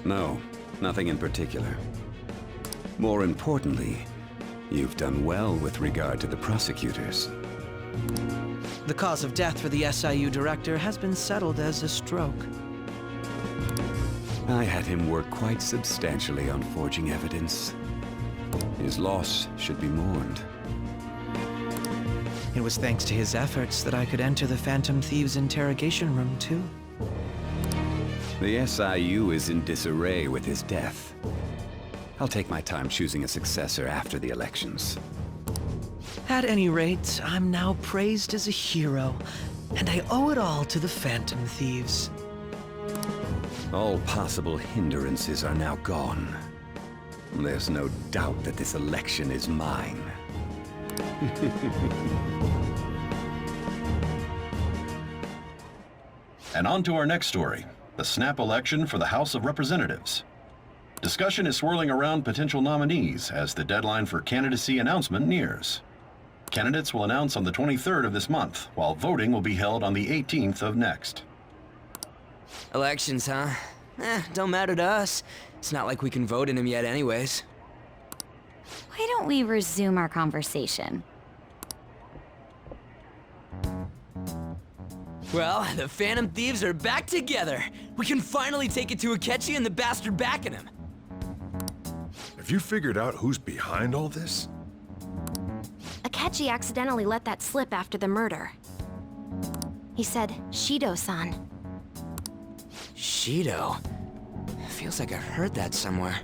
No, nothing in particular. More importantly, you've done well with regard to the prosecutors. The cause of death for the SIU director has been settled as a stroke. I had him work quite substantially on forging evidence. His loss should be mourned. It was thanks to his efforts that I could enter the Phantom Thieves' interrogation room, too. The SIU is in disarray with his death. I'll take my time choosing a successor after the elections. At any rate, I'm now praised as a hero, and I owe it all to the Phantom Thieves. All possible hindrances are now gone. There's no doubt that this election is mine. And on to our next story, the snap election for the House of Representatives. Discussion is swirling around potential nominees as the deadline for candidacy announcement nears. Candidates will announce on the 23rd of this month, while voting will be held on the 18th of next. Elections, huh? Don't matter to us. It's not like we can vote in them yet anyways. Why don't we resume our conversation? Well, the Phantom Thieves are back together. We can finally take it to Akechi and the bastard backing him. Have you figured out who's behind all this? Akechi accidentally let that slip after the murder. He said, Shido-san. Shido? Feels like I've heard that somewhere.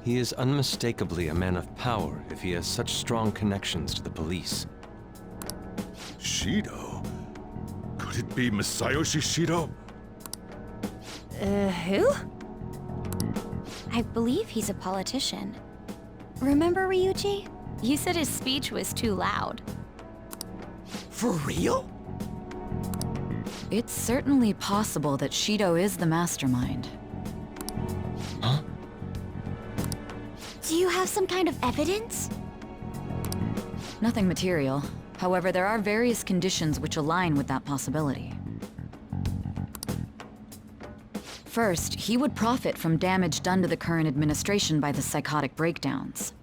He is unmistakably a man of power if he has such strong connections to the police. Shido? Could it be Masayoshi Shido? Who? I believe he's a politician. Remember, Ryuji? You said his speech was too loud. For real? It's certainly possible that Shido is the mastermind. Huh? Do you have some kind of evidence? Nothing material. However, there are various conditions which align with that possibility. First, he would profit from damage done to the current administration by the psychotic breakdowns.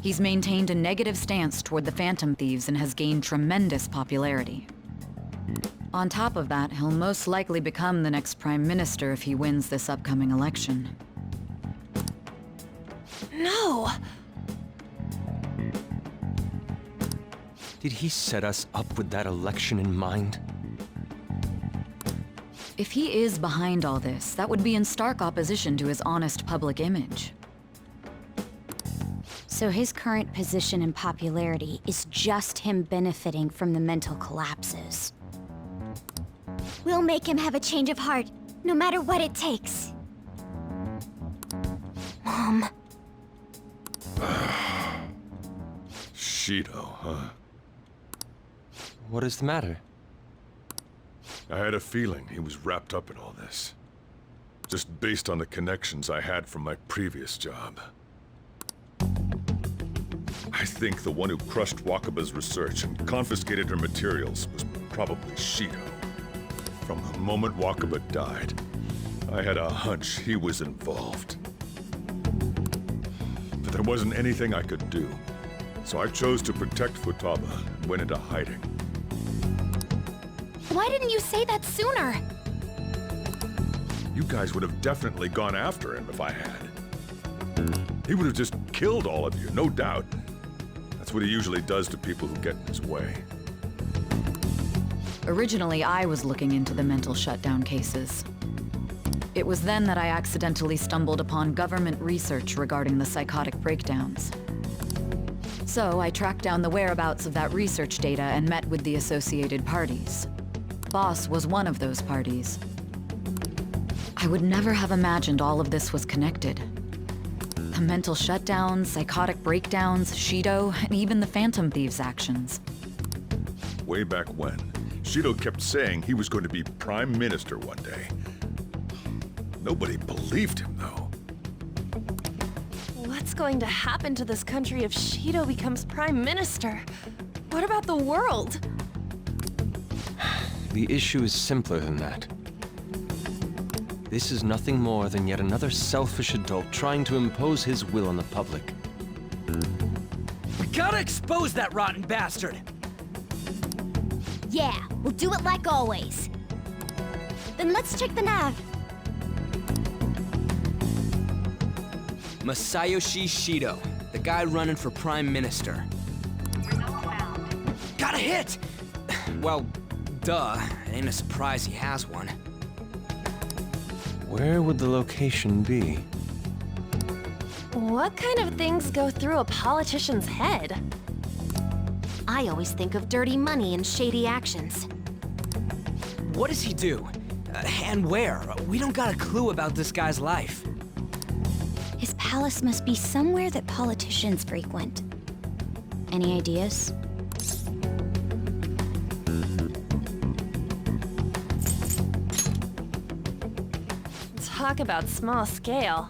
He's maintained a negative stance toward the Phantom Thieves and has gained tremendous popularity. On top of that, he'll most likely become the next Prime Minister if he wins this upcoming election. No! Did he set us up with that election in mind? If he is behind all this, that would be in stark opposition to his honest public image. So his current position and popularity is just him benefiting from the mental collapses. We'll make him have a change of heart, no matter what it takes. Mom. Shido, huh? What is the matter? I had a feeling he was wrapped up in all this. Just based on the connections I had from my previous job. I think the one who crushed Wakaba's research and confiscated her materials was probably Shido. From the moment Wakaba died, I had a hunch he was involved. But there wasn't anything I could do, so I chose to protect Futaba and went into hiding. Why didn't you say that sooner? You guys would have definitely gone after him if I had. He would have just killed all of you, no doubt. That's what he usually does to people who get in his way. Originally, I was looking into the mental shutdown cases. It was then that I accidentally stumbled upon government research regarding the psychotic breakdowns. So I tracked down the whereabouts of that research data and met with the associated parties. Boss was one of those parties. I would never have imagined all of this was connected. The mental shutdowns, psychotic breakdowns, Shido, and even the Phantom Thieves' actions. Way back when, Shido kept saying he was going to be Prime Minister one day. Nobody believed him, though. What's going to happen to this country if Shido becomes Prime Minister? What about the world? The issue is simpler than that. This is nothing more than yet another selfish adult trying to impose his will on the public. We gotta expose that rotten bastard! Yeah, we'll do it like always. Then let's check the nav. Masayoshi Shido, the guy running for Prime Minister. Got a hit! Well, duh. It ain't a surprise he has one. Where would the location be? What kind of things go through a politician's head? I always think of dirty money and shady actions. What does he do? And where? We don't got a clue about this guy's life. His palace must be somewhere that politicians frequent. Any ideas? Talk about small scale.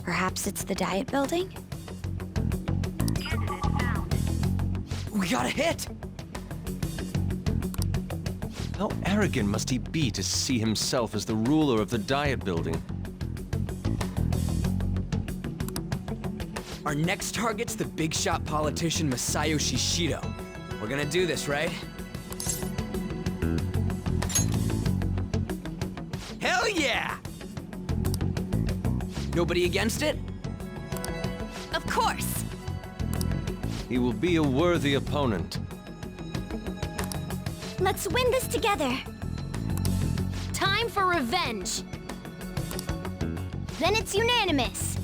Perhaps it's the Diet Building? We got a hit! How arrogant must he be to see himself as the ruler of the Diet Building? Our next target's the big shot politician Masayoshi Shido. We're gonna do this, right? Hell yeah! Nobody against it? Of course! He will be a worthy opponent. Let's win this together. Time for revenge. Then it's unanimous.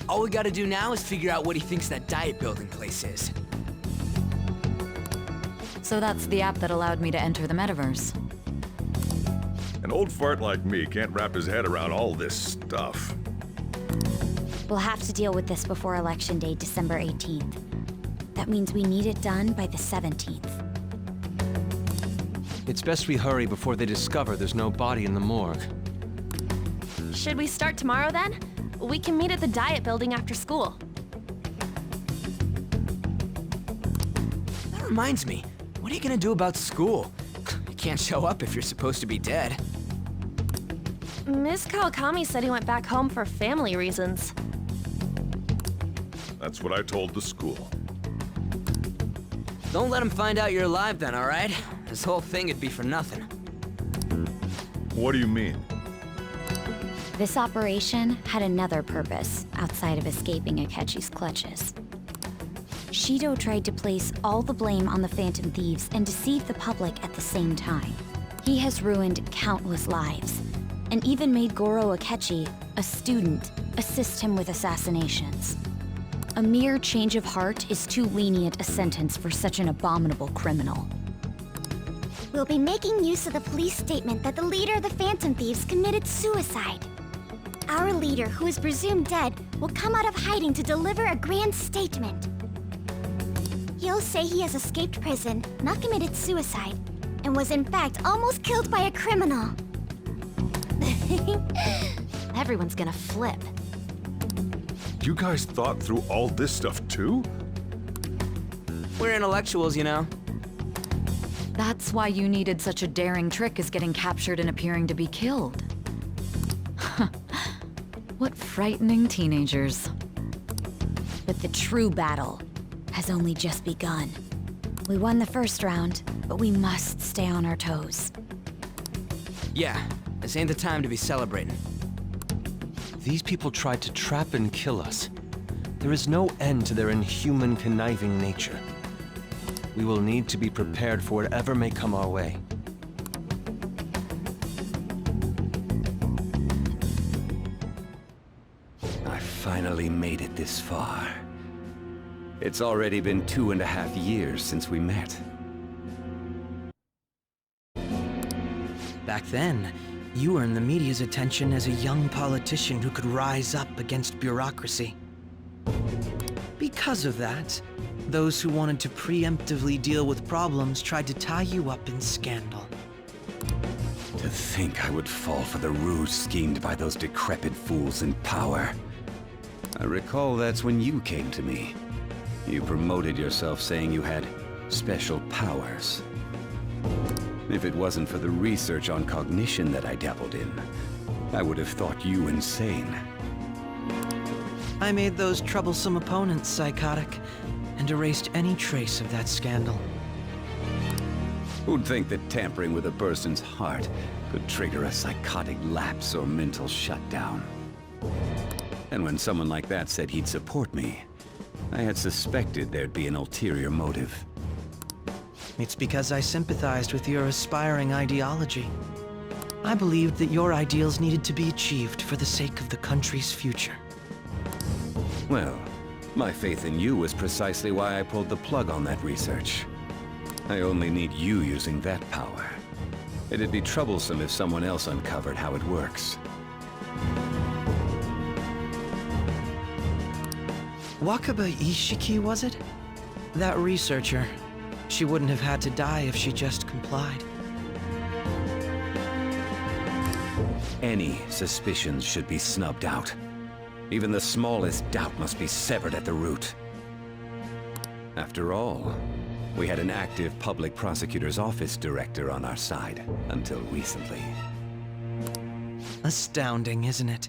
All we gotta do now is figure out what he thinks that Diet Building place is. So that's the app that allowed me to enter the metaverse. An old fart like me can't wrap his head around all this stuff. We'll have to deal with this before Election Day, December 18th. That means we need it done by the 17th. It's best we hurry before they discover there's no body in the morgue. Should we start tomorrow then? We can meet at the Diet Building after school. That reminds me, what are you gonna do about school? You can't show up if you're supposed to be dead. Miss Kawakami said he went back home for family reasons. That's what I told the school. Don't let him find out you're alive then, alright? This whole thing would be for nothing. What do you mean? This operation had another purpose outside of escaping Akechi's clutches. Shido tried to place all the blame on the Phantom Thieves and deceive the public at the same time. He has ruined countless lives, and even made Goro Akechi, a student, assist him with assassinations. A mere change of heart is too lenient a sentence for such an abominable criminal. We'll be making use of the police statement that the leader of the Phantom Thieves committed suicide. Our leader, who is presumed dead, will come out of hiding to deliver a grand statement. He'll say he has escaped prison, not committed suicide, and was in fact almost killed by a criminal. Everyone's gonna flip. You guys thought through all this stuff too? We're intellectuals, you know. That's why you needed such a daring trick as getting captured and appearing to be killed. What frightening teenagers. But the true battle has only just begun. We won the first round, but we must stay on our toes. Yeah, this ain't the time to be celebrating. These people tried to trap and kill us. There is no end to their inhuman, conniving nature. We will need to be prepared for whatever may come our way. I finally made it this far. It's already been 2.5 years since we met. Back then, you earned the media's attention as a young politician who could rise up against bureaucracy. Because of that, those who wanted to preemptively deal with problems tried to tie you up in scandal. To think I would fall for the ruse schemed by those decrepit fools in power. I recall that's when you came to me. You promoted yourself saying you had special powers. If it wasn't for the research on cognition that I dabbled in, I would have thought you insane. I made those troublesome opponents psychotic, and erased any trace of that scandal. Who'd think that tampering with a person's heart could trigger a psychotic lapse or mental shutdown? And when someone like that said he'd support me, I had suspected there'd be an ulterior motive. It's because I sympathized with your aspiring ideology. I believed that your ideals needed to be achieved for the sake of the country's future. Well, my faith in you was precisely why I pulled the plug on that research. I only need you using that power. It'd be troublesome if someone else uncovered how it works. Wakaba Ishiki, was it? That researcher. She wouldn't have had to die if she just complied. Any suspicions should be snubbed out. Even the smallest doubt must be severed at the root. After all, we had an active public prosecutor's office director on our side until recently. Astounding, isn't it?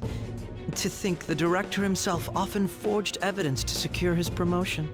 To think the director himself often forged evidence to secure his promotion.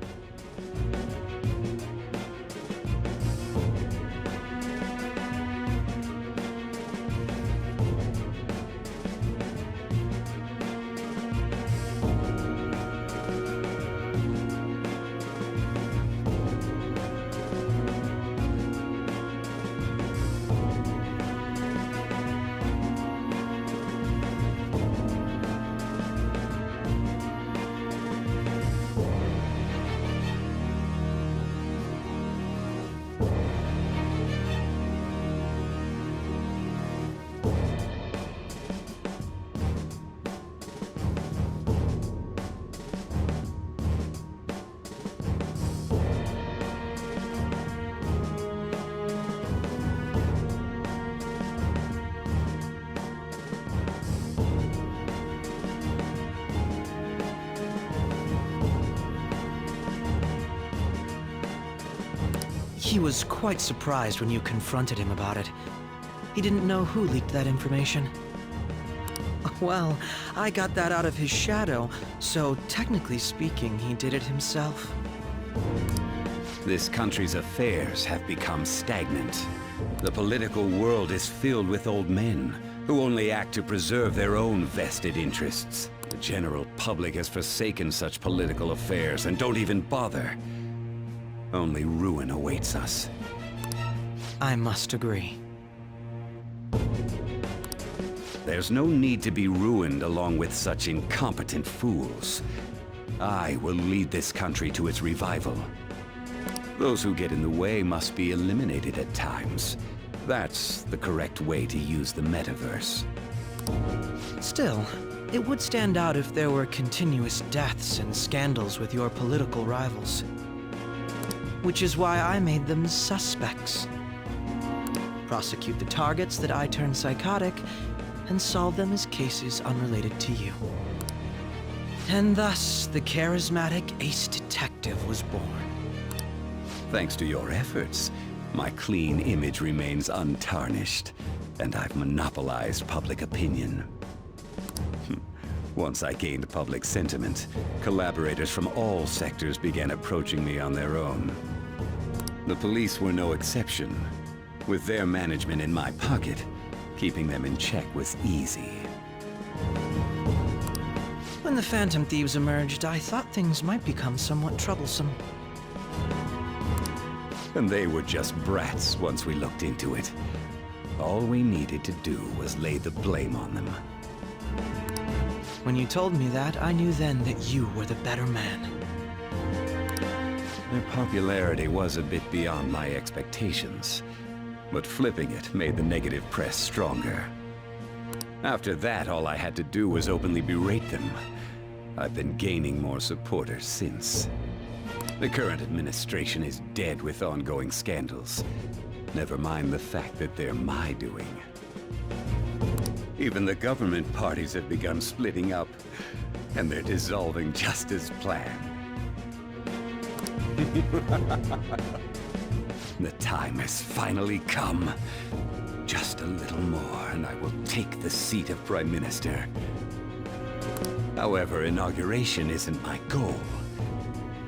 He was quite surprised when you confronted him about it. He didn't know who leaked that information. Well, I got that out of his shadow, so technically speaking, he did it himself. This country's affairs have become stagnant. The political world is filled with old men who only act to preserve their own vested interests. The general public has forsaken such political affairs and don't even bother. Only ruin awaits us. I must agree. There's no need to be ruined along with such incompetent fools. I will lead this country to its revival. Those who get in the way must be eliminated at times. That's the correct way to use the metaverse. Still, it would stand out if there were continuous deaths and scandals with your political rivals. Which is why I made them suspects. Prosecute the targets that I turned psychotic, and solve them as cases unrelated to you. And thus, the charismatic ace detective was born. Thanks to your efforts, my clean image remains untarnished, and I've monopolized public opinion. Once I gained public sentiment, collaborators from all sectors began approaching me on their own. The police were no exception. With their management in my pocket, keeping them in check was easy. When the Phantom Thieves emerged, I thought things might become somewhat troublesome. And they were just brats once we looked into it. All we needed to do was lay the blame on them. When you told me that, I knew then that you were the better man. Their popularity was a bit beyond my expectations, but flipping it made the negative press stronger. After that, all I had to do was openly berate them. I've been gaining more supporters since. The current administration is dead with ongoing scandals. Never mind the fact that they're my doing. Even the government parties have begun splitting up, and they're dissolving just as planned. The time has finally come. Just a little more, and I will take the seat of Prime Minister. However, inauguration isn't my goal.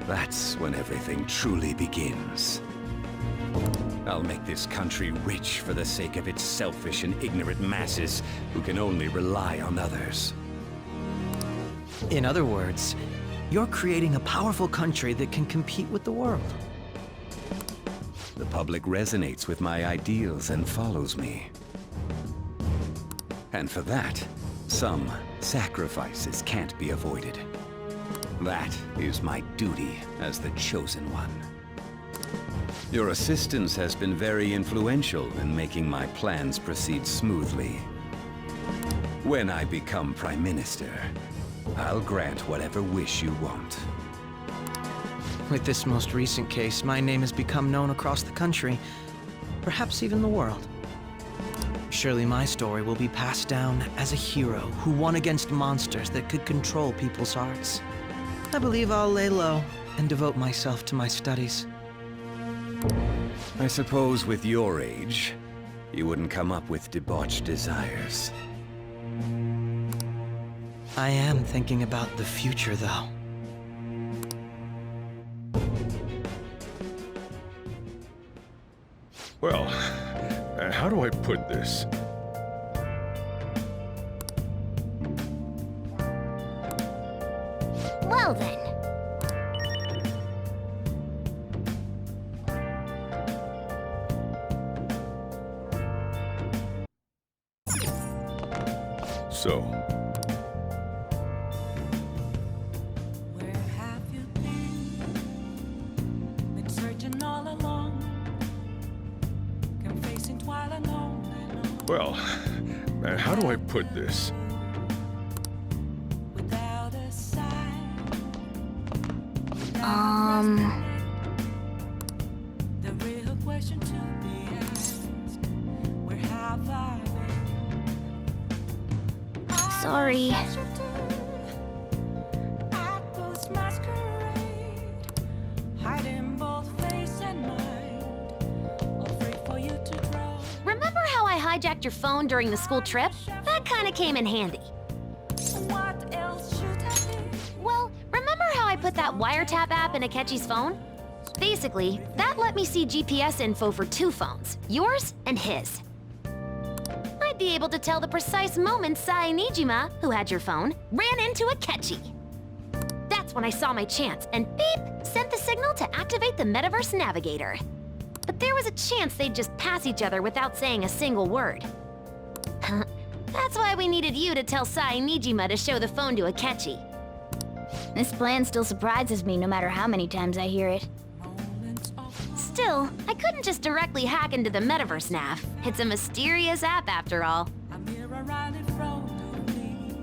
That's when everything truly begins. I'll make this country rich for the sake of its selfish and ignorant masses who can only rely on others. In other words, you're creating a powerful country that can compete with the world. The public resonates with my ideals and follows me. And for that, some sacrifices can't be avoided. That is my duty as the Chosen One. Your assistance has been very influential in making my plans proceed smoothly. When I become Prime Minister, I'll grant whatever wish you want. With this most recent case, my name has become known across the country, perhaps even the world. Surely my story will be passed down as a hero who won against monsters that could control people's hearts. I believe I'll lay low and devote myself to my studies. I suppose with your age, you wouldn't come up with debauched desires. I am thinking about the future, though. Well, how do I put this? Well then. So, Where have you been? Been searching all along, confessing while alone and alone. well, how do I put this? Without a sign. The real question to be asked: where have I been? Sorry. At those masquerade, hiding both face and mind, afraid for you to draw. Remember how I hijacked your phone during the school trip? That kinda came in handy. What else should I do? Well, remember how I put that wiretap app in Akechi's phone? Basically, that let me see GPS info for 2 phones, yours and his. I'd be able to tell the precise moment Sai Nijima, who had your phone, ran into Akechi. That's when I saw my chance, and beep, sent the signal to activate the Metaverse Navigator. But there was a chance they'd just pass each other without saying a single word. That's why we needed you to tell Sai Nijima to show the phone to Akechi. This plan still surprises me no matter how many times I hear it. Still, I couldn't just directly hack into the Metaverse Nav. It's a mysterious app after all. A mirror right in front of me.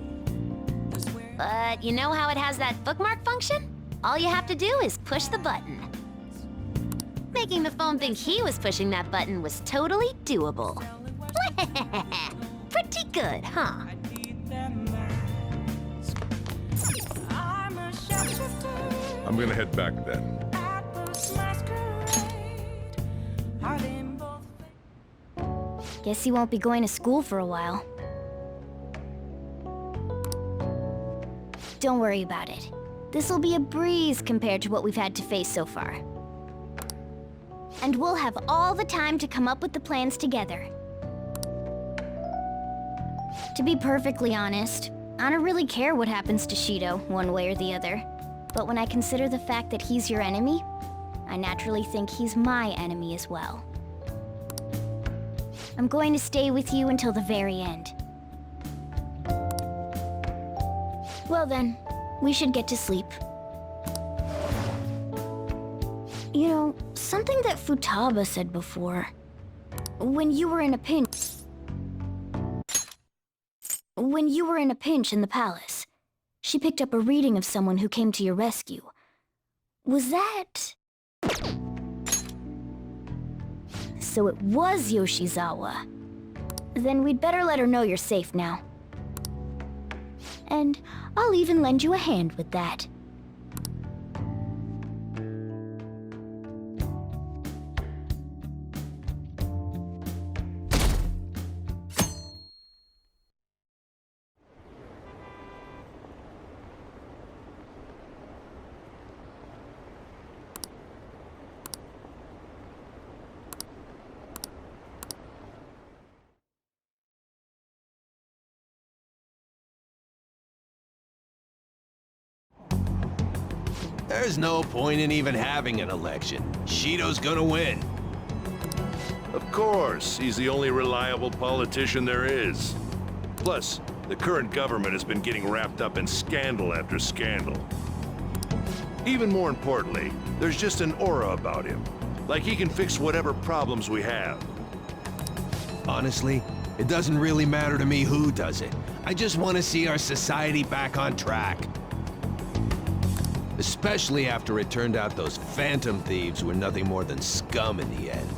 That's where But you know how it has that bookmark function? All you have to do is push the button. Making the phone think he was pushing that button was totally doable. Pretty good, huh? I need them masks. I'm a shapeshifter. I'm gonna head back then. At those masquerade, hiding both face. Guess he won't be going to school for a while. Don't worry about it. This'll be a breeze compared to what we've had to face so far. And we'll have all the time to come up with the plans together. To be perfectly honest, I don't really care what happens to Shido, one way or the other. But when I consider the fact that he's your enemy, I naturally think he's my enemy as well. I'm going to stay with you until the very end. Well then, we should get to sleep. You know, something that Futaba said before. When you were in a pinch in the palace, she picked up a reading of someone who came to your rescue. Was that... So it was Yoshizawa. Then we'd better let her know you're safe now. And I'll even lend you a hand with that. There's no point in even having an election. Shido's gonna win. Of course, he's the only reliable politician there is. Plus, the current government has been getting wrapped up in scandal after scandal. Even more importantly, there's just an aura about him. Like he can fix whatever problems we have. Honestly, it doesn't really matter to me who does it. I just want to see our society back on track. Especially after it turned out those Phantom Thieves were nothing more than scum in the end.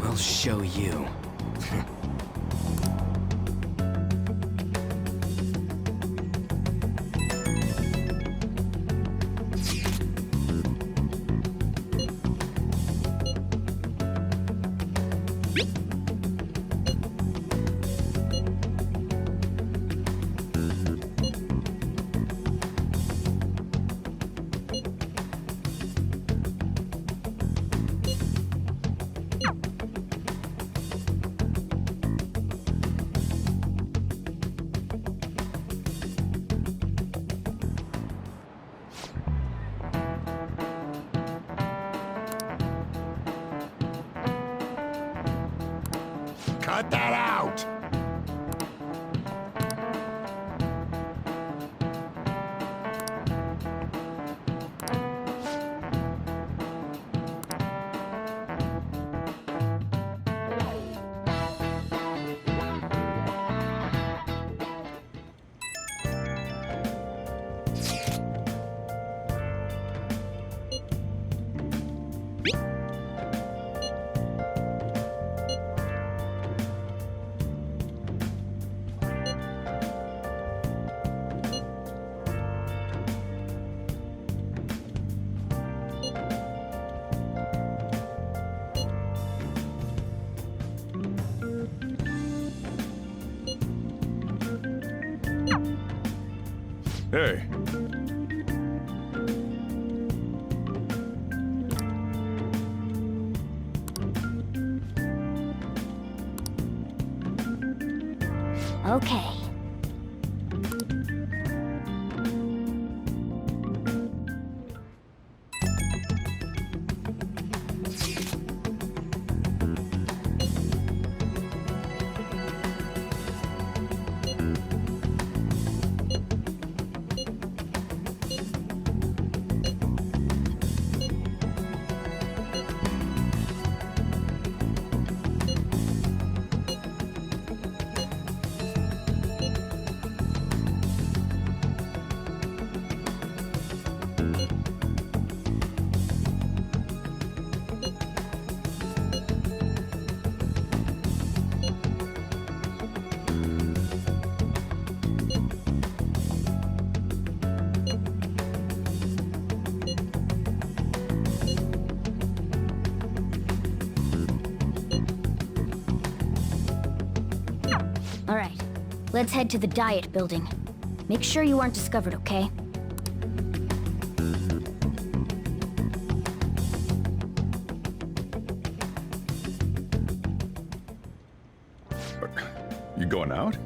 We'll show you. Cut that out! Hey. Okay. All right, let's head to the Diet Building. Make sure you aren't discovered, okay? You going out?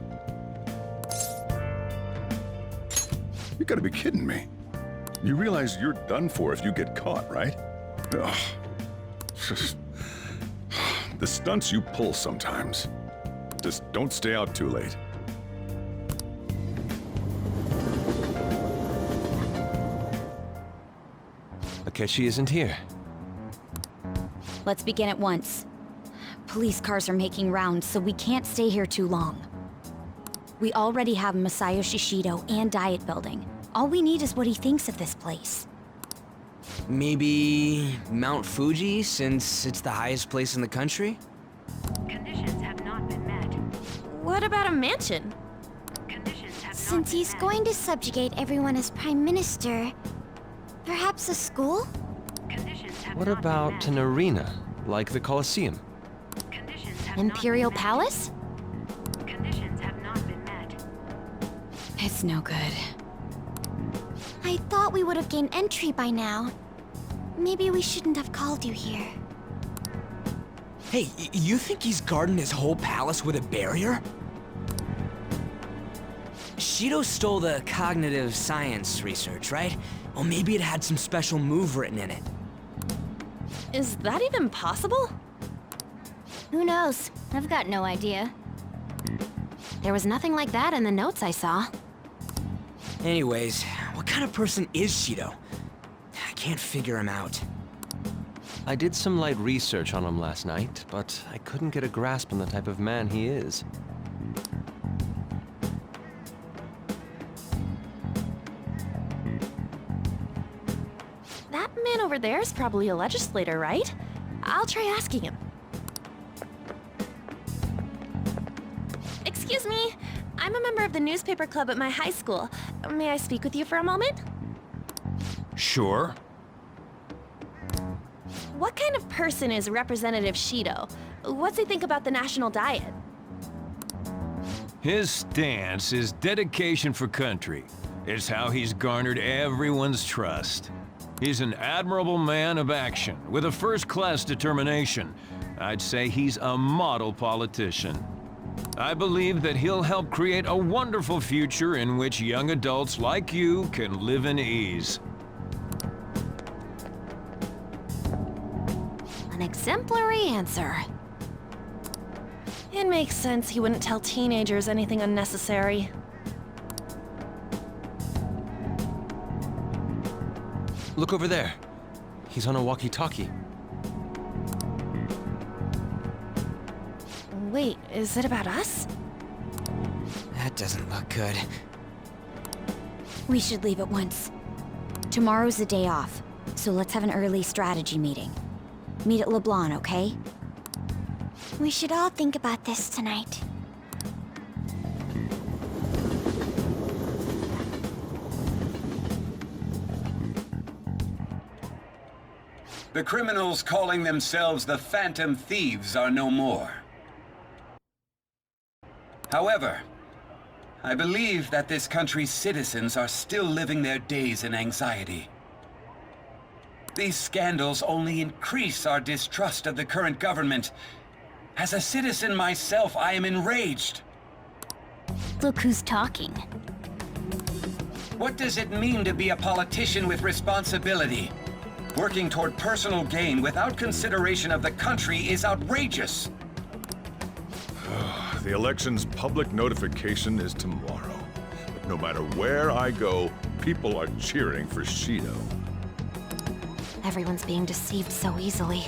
You gotta be kidding me. You realize you're done for if you get caught, right? Ugh. The stunts you pull sometimes. Just don't stay out too late. Akechi isn't here. Let's begin at once. Police cars are making rounds, so we can't stay here too long. We already have Masayoshi Shido and Diet Building. All we need is what he thinks of this place. Maybe Mount Fuji, since it's the highest place in the country? Conditions have not been met. What about a mansion? Conditions have Since he's going to subjugate everyone as Prime Minister, perhaps a school? Conditions have What not about an arena, like the Colosseum? Conditions have Imperial not been Palace? met. Conditions have not been met. It's no good. I thought we would have gained entry by now. Maybe we shouldn't have called you here. Hey, you think he's guarding his whole palace with a barrier? Shido stole the cognitive science research, right? Well, maybe it had some special move written in it. Is that even possible? Who knows? I've got no idea. There was nothing like that in the notes I saw. Anyways, what kind of person is Shido? I can't figure him out. I did some light research on him last night, but I couldn't get a grasp on the type of man he is. That man over there is probably a legislator, right? I'll try asking him. Excuse me, I'm a member of the newspaper club at my high school. May I speak with you for a moment? Sure. What kind of person is Representative Shido? What's he think about the national diet? His stance is dedication for country. It's how he's garnered everyone's trust. He's an admirable man of action, with a first-class determination. I'd say he's a model politician. I believe that he'll help create a wonderful future in which young adults like you can live in ease. An exemplary answer. It makes sense he wouldn't tell teenagers anything unnecessary. Look over there. He's on a walkie-talkie. Wait, is it about us? That doesn't look good. We should leave at once. Tomorrow's the day off, so let's have an early strategy meeting. Meet at LeBlanc, okay? We should all think about this tonight. The criminals calling themselves the Phantom Thieves are no more. However, I believe that this country's citizens are still living their days in anxiety. These scandals only increase our distrust of the current government. As a citizen myself, I am enraged. Look who's talking. What does it mean to be a politician with responsibility? Working toward personal gain without consideration of the country is outrageous. The election's public notification is tomorrow. But no matter where I go, people are cheering for Shido. Everyone's being deceived so easily.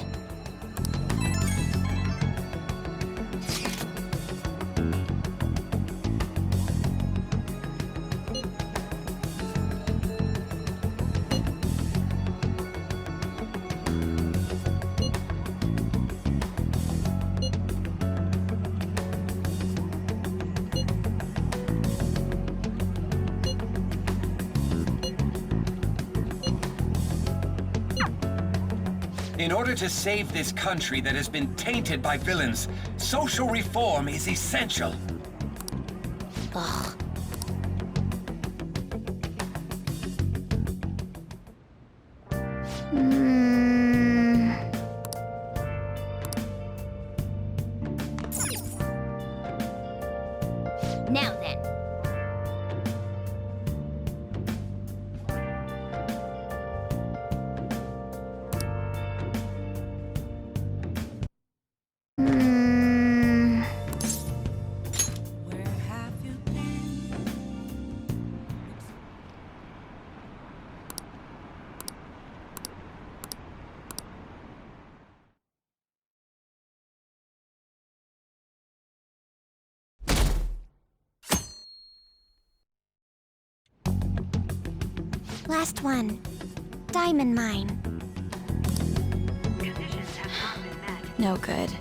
In order to save this country that has been tainted by villains, social reform is essential. Ugh. Now then. Last one. Diamond mine. No good.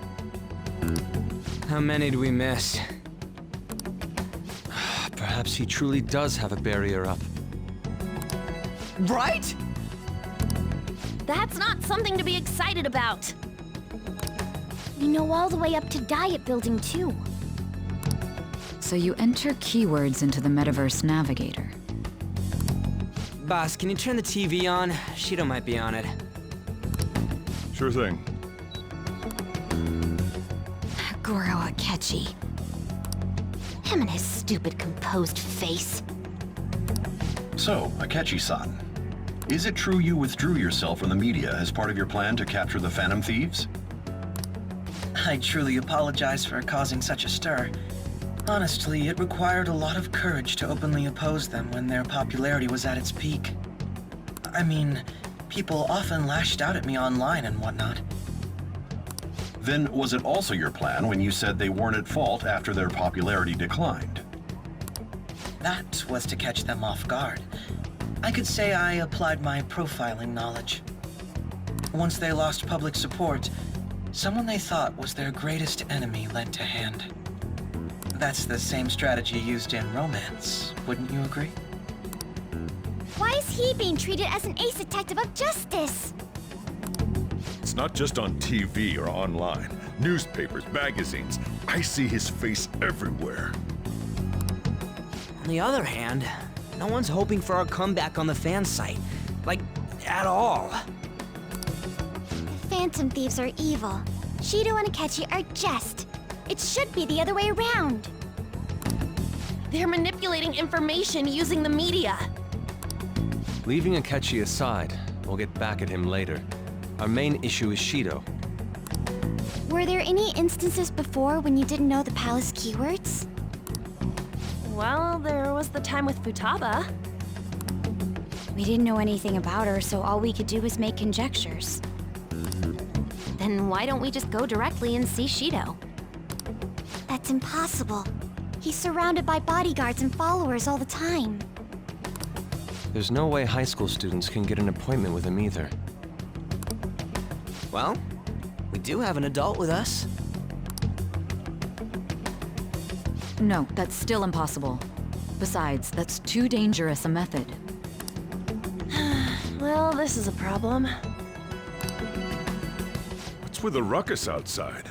How many do we miss? Perhaps he truly does have a barrier up. Right? That's not something to be excited about. We know all the way up to Diet Building, too. So you enter keywords into the Metaverse Navigator. Boss, can you turn the TV on? Shido might be on it. Sure thing. Goro Akechi. Him and his stupid composed face. So, Akechi-san, is it true you withdrew yourself from the media as part of your plan to capture the Phantom Thieves? I truly apologize for causing such a stir. Honestly, it required a lot of courage to openly oppose them when their popularity was at its peak. I mean, people often lashed out at me online and whatnot. Then was it also your plan when you said they weren't at fault after their popularity declined? That was to catch them off guard. I could say I applied my profiling knowledge. Once they lost public support, someone they thought was their greatest enemy lent a hand. That's the same strategy used in romance, wouldn't you agree? Why is he being treated as an ace detective of justice? It's not just on TV or online. Newspapers, magazines. I see his face everywhere. On the other hand, no one's hoping for our comeback on the fan site. Like, at all. Phantom Thieves are evil. Shido and Akechi are just. It should be the other way around. They're manipulating information using the media. Leaving Akechi aside, we'll get back at him later. Our main issue is Shido. Were there any instances before when you didn't know the palace keywords? Well, there was the time with Futaba. We didn't know anything about her, so all we could do was make conjectures. Then why don't we just go directly and see Shido? That's impossible. He's surrounded by bodyguards and followers all the time. There's no way high school students can get an appointment with him either. Well, we do have an adult with us. No, that's still impossible. Besides, that's too dangerous a method. Well, this is a problem. What's with the ruckus outside?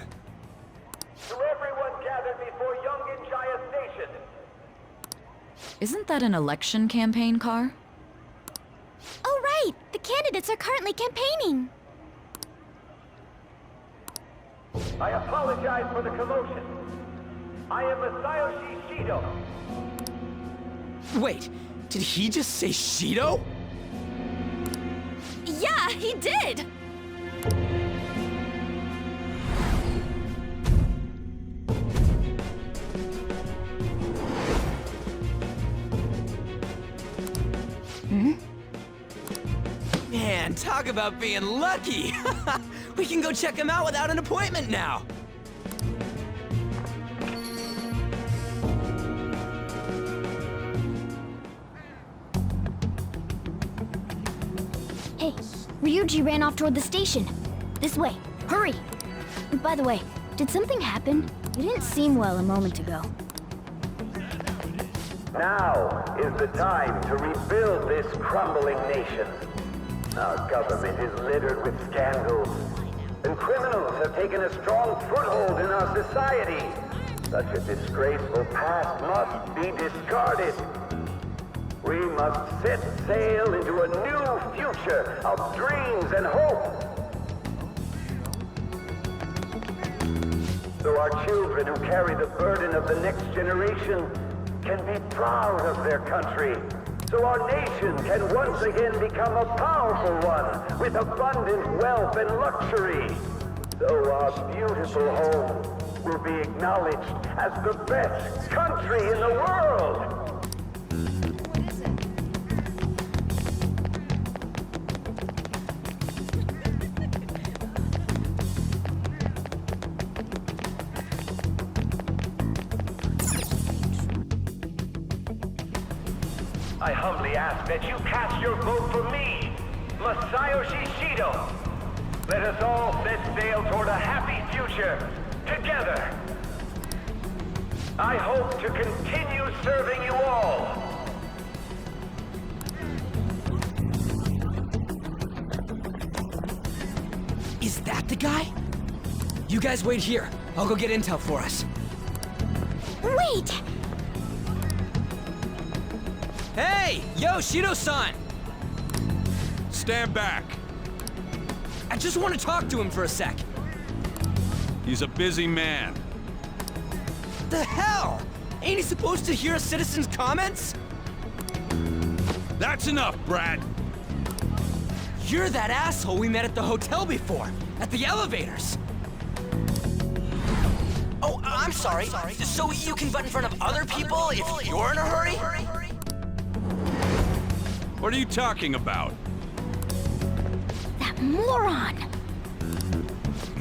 To everyone gathered before Yongin Jaya Station. Isn't that an election campaign car? Oh, right! The candidates are currently campaigning. I apologize for the commotion. I am Masayoshi Shido. Wait, did he just say Shido? Yeah, he did! Man, talk about being lucky! We can go check him out without an appointment now! Hey, Ryuji ran off toward the station. This way. Hurry! By the way, did something happen? You didn't seem well a moment ago. Now is the time to rebuild this crumbling nation. Our government is littered with scandals, and criminals have taken a strong foothold in our society. Such a disgraceful past must be discarded. We must set sail into a new future of dreams and hope. So our children who carry the burden of the next generation can be proud of their country. So our nation can once again become a powerful one with abundant wealth and luxury. So our beautiful home will be acknowledged as the best country in the world. I humbly ask that you cast your vote for me, Masayoshi Shido. Let us all set sail toward a happy future, together. I hope to continue serving you all. Is that the guy? You guys wait here. I'll go get intel for us. Wait! Hey! Yo, Shido-san! Stand back. I just want to talk to him for a sec. He's a busy man. The hell? Ain't he supposed to hear a citizen's comments? That's enough, Brad. You're that asshole we met at the hotel before, at the elevators. Oh, I'm sorry. So you can butt in front of other people if you're in a hurry? What are you talking about? That moron!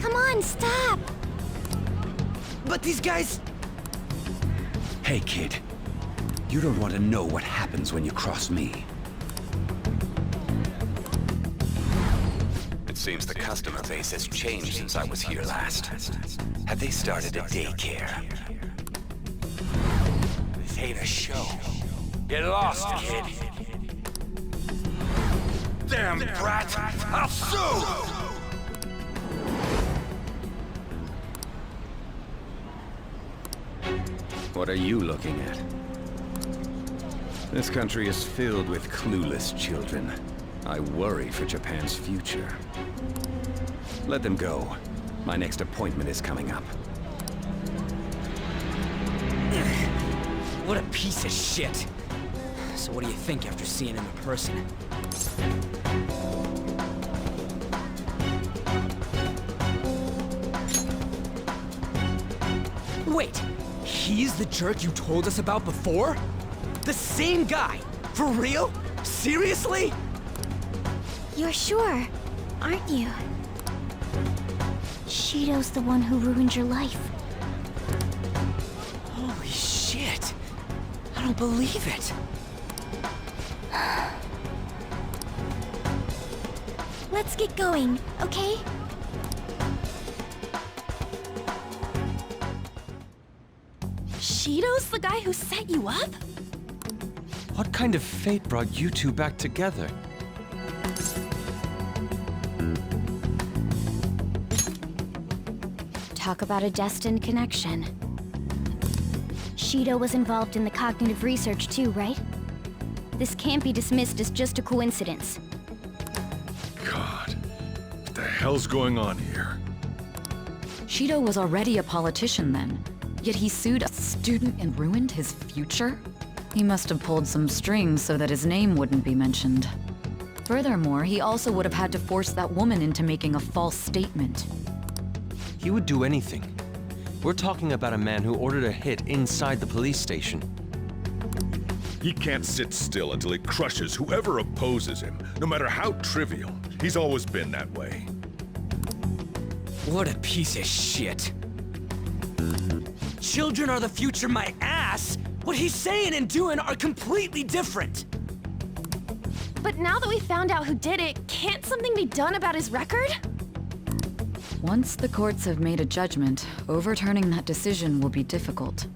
Come on, stop! But these guys... Hey, kid. You don't want to know what happens when you cross me. It seems the customer base has changed since I was here last. Have they started a daycare? This ain't a show. Get lost, kid. Damn brat! I'll sue! What are you looking at? This country is filled with clueless children. I worry for Japan's future. Let them go. My next appointment is coming up. What a piece of shit. So what do you think after seeing him in person? Wait, he's the jerk you told us about before? The same guy? For real? Seriously? You're sure, aren't you? Shido's the one who ruined your life. Holy shit. I don't believe it. Let's get going, okay? Shido's the guy who set you up? What kind of fate brought you two back together? Talk about a destined connection. Shido was involved in the cognitive research too, right? This can't be dismissed as just a coincidence. God, what the hell's going on here? Shido was already a politician then, yet he sued a student and ruined his future? He must have pulled some strings so that his name wouldn't be mentioned. Furthermore, he also would have had to force that woman into making a false statement. He would do anything. We're talking about a man who ordered a hit inside the police station. He can't sit still until he crushes whoever opposes him, no matter how trivial. He's always been that way. What a piece of shit. Children are the future, my ass! What he's saying and doing are completely different! But now that we found out who did it, can't something be done about his record? Once the courts have made a judgment, overturning that decision will be difficult.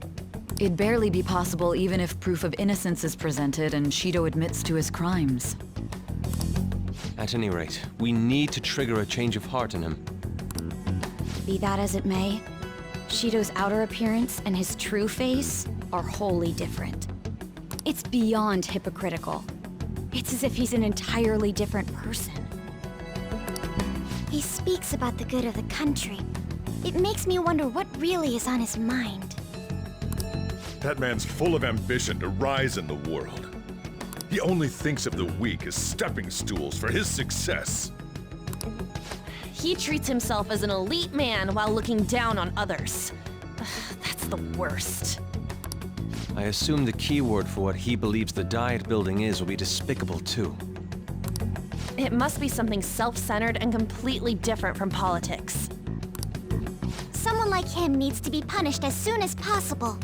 It'd barely be possible even if proof of innocence is presented and Shido admits to his crimes. At any rate, we need to trigger a change of heart in him. Be that as it may, Shido's outer appearance and his true face are wholly different. It's beyond hypocritical. It's as if he's an entirely different person. He speaks about the good of the country. It makes me wonder what really is on his mind. That man's full of ambition to rise in the world. He only thinks of the weak as stepping stools for his success. He treats himself as an elite man while looking down on others. That's the worst. I assume the keyword for what he believes the Diet Building is will be despicable too. It must be something self-centered and completely different from politics. Someone like him needs to be punished as soon as possible.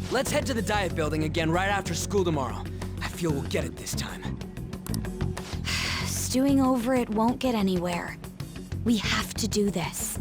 Let's head to the Diet Building again right after school tomorrow. I feel we'll get it this time. Stewing over it won't get anywhere. We have to do this.